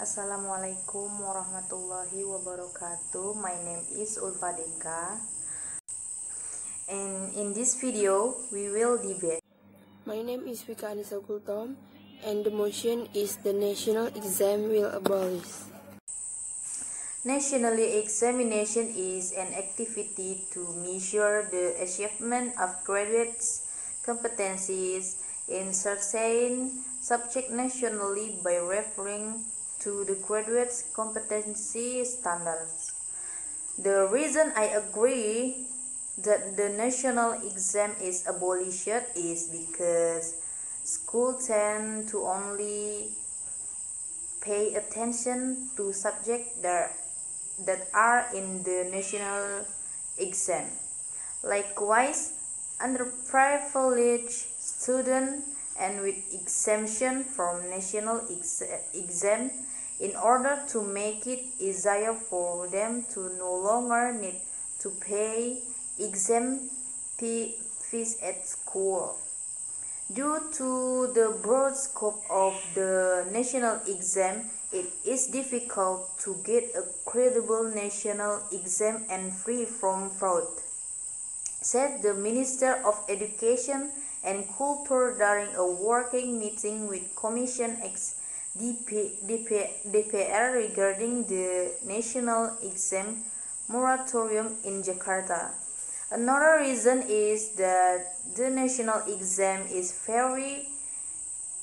Assalamualaikum warahmatullahi wabarakatuh. My name is ULFA DEKA, and in this video we will debate. My name is VICA ANNISAH GULTOM, and the motion is the national exam will abolish. National examination is an activity to measure the achievement of graduates' competencies in certain subjects nationally by referring to the graduates' competency standards. The reason I agree that the national exam is abolished is because schools tend to only pay attention to subjects that are in the national exam. Likewise, underprivileged students and with exemption from national exam, in order to make it easier for them to no longer need to pay exam fees at school. Due to the broad scope of the national exam, it is difficult to get a credible national exam and free from fraud, said the Minister of Education and Culture during a working meeting with Commission DPR regarding the national exam moratorium in Jakarta. Another reason is that the national exam is very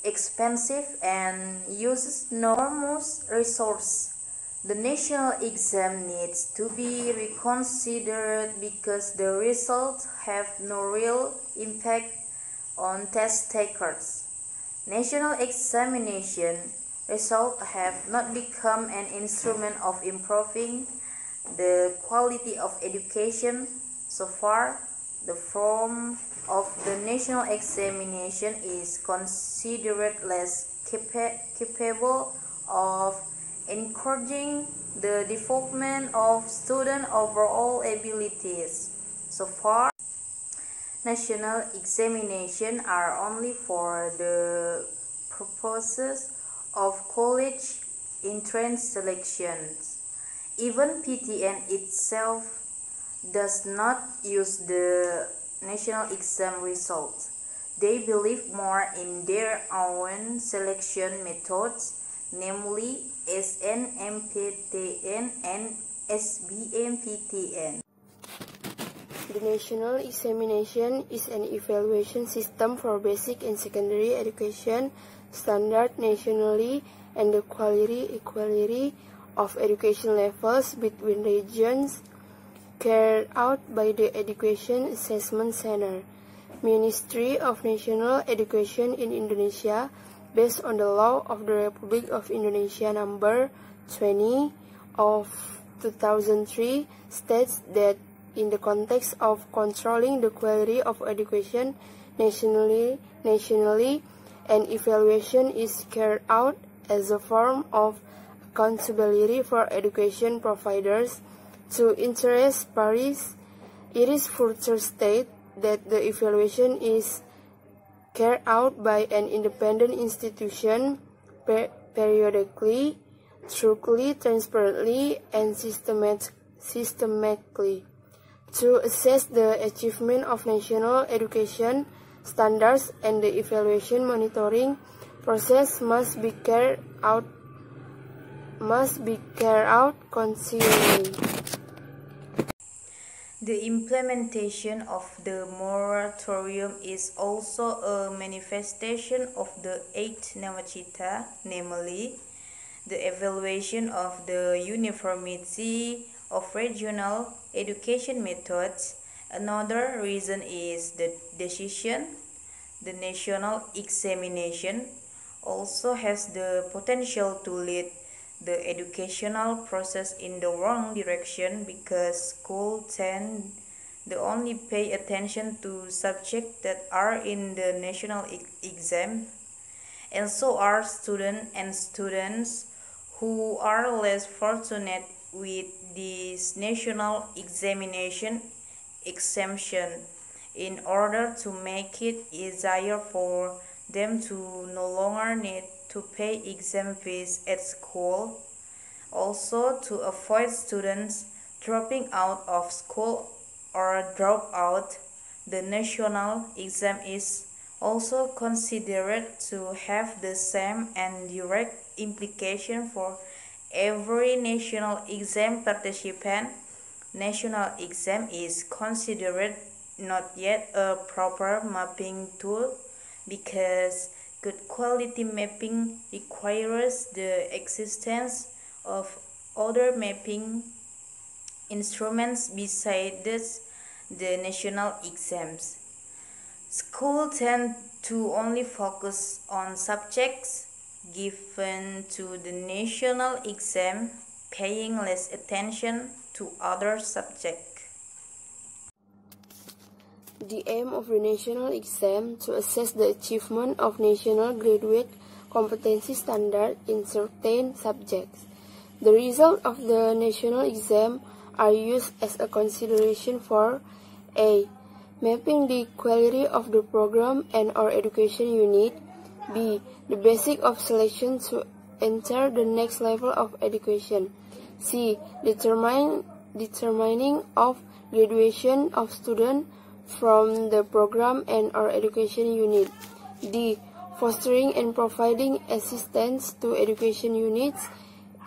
expensive and uses enormous resources. The national exam needs to be reconsidered because the results have no real impact on test takers. National examination results have not become an instrument of improving the quality of education. So far, the form of the national examination is considered less capable of encouraging the development of student overall abilities. So far, national examinations are only for the purposes of college entrance selections. Even PTN itself does not use the national exam results. They believe more in their own selection methods, namely SNMPTN and SBMPTN. The national examination is an evaluation system for basic and secondary education standard nationally and the equality of education levels between regions carried out by the Education Assessment Center, Ministry of National Education in Indonesia, based on the law of the Republic of Indonesia number 20 of 2003, states that in the context of controlling the quality of education nationally, an evaluation is carried out as a form of accountability for education providers to interest parties. It is further stated that the evaluation is carried out by an independent institution periodically, truthfully, transparently, and systematically to assess the achievement of national education standards, and the evaluation monitoring process must be carried out continually. The implementation of the moratorium is also a manifestation of the 8th Nawacita, namely, the evaluation of the uniformity of regional education methods. Another reason is the decision. The national examination also has the potential to lead the educational process in the wrong direction because schools tend to only pay attention to subjects that are in the national exam, and so are students who are less fortunate with this national examination exemption. In order to make it easier for them to no longer need to to pay exam fees at school. Also, to avoid students dropping out of school or drop out, the national exam is also considered to have the same and direct implication for every national exam participant. National exam is considered not yet a proper mapping tool because good quality mapping requires the existence of other mapping instruments besides the national exams. Schools tend to only focus on subjects given to the national exam, paying less attention to other subjects. The aim of the national exam to assess the achievement of national graduate competency standard in certain subjects. The results of the national exam are used as a consideration for A. Mapping the quality of the program and or education unit. B. The basis of selection to enter the next level of education. C. Determining of graduation of students from the program and or education unit. D. Fostering and providing assistance to education units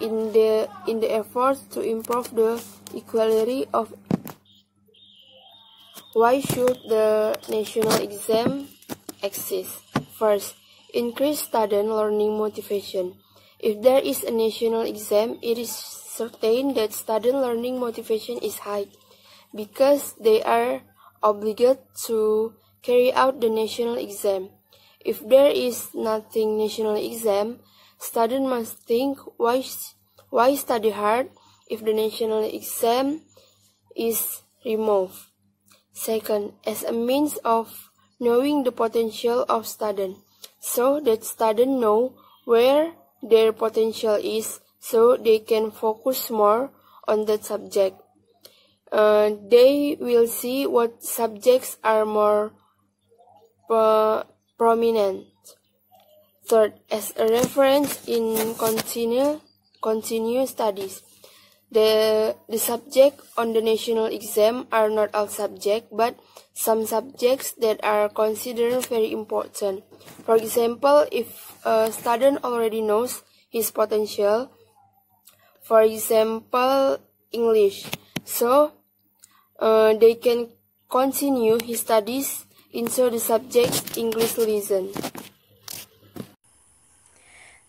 in the efforts to improve the equality of. Why should the national exam exist? First, increase student learning motivation. If there is a national exam, it is certain that student learning motivation is high because they are obligated to carry out the national exam. If there is nothing national exam, students must think why study hard if the national exam is removed. Second, as a means of knowing the potential of students, so that students know where their potential is, so they can focus more on that subject. They will see what subjects are more prominent. Third, as a reference in continue studies. The subject on the national exam are not all subjects, but some subjects that are considered very important. For example, if a student already knows his potential, for example, English, so they can continue his studies into the subject English lesson.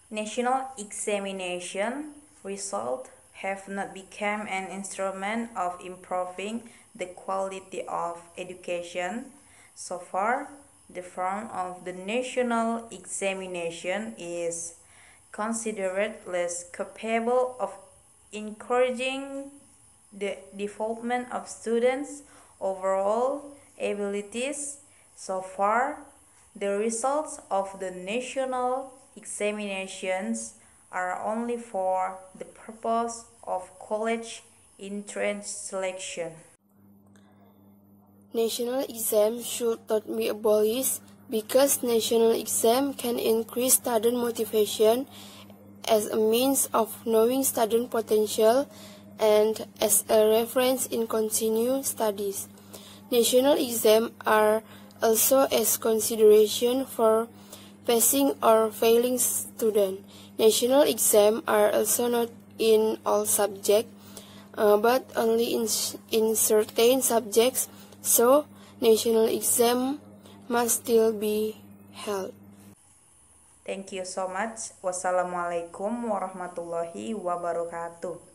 National examination result have not become an instrument of improving the quality of education. So far, the form of the national examination is considered less capable of encouraging the development of students' overall abilities. So far, the results of the national examinations are only for the purpose of college entrance selection. National exam should not be abolished because national exam can increase student motivation as a means of knowing student potential and as a reference in continued studies. National exams are also as consideration for passing or failing students. National exams are also not in all subjects, but only in certain subjects, so national exam must still be held. Thank you so much. Wassalamualaikum warahmatullahi wabarakatuh.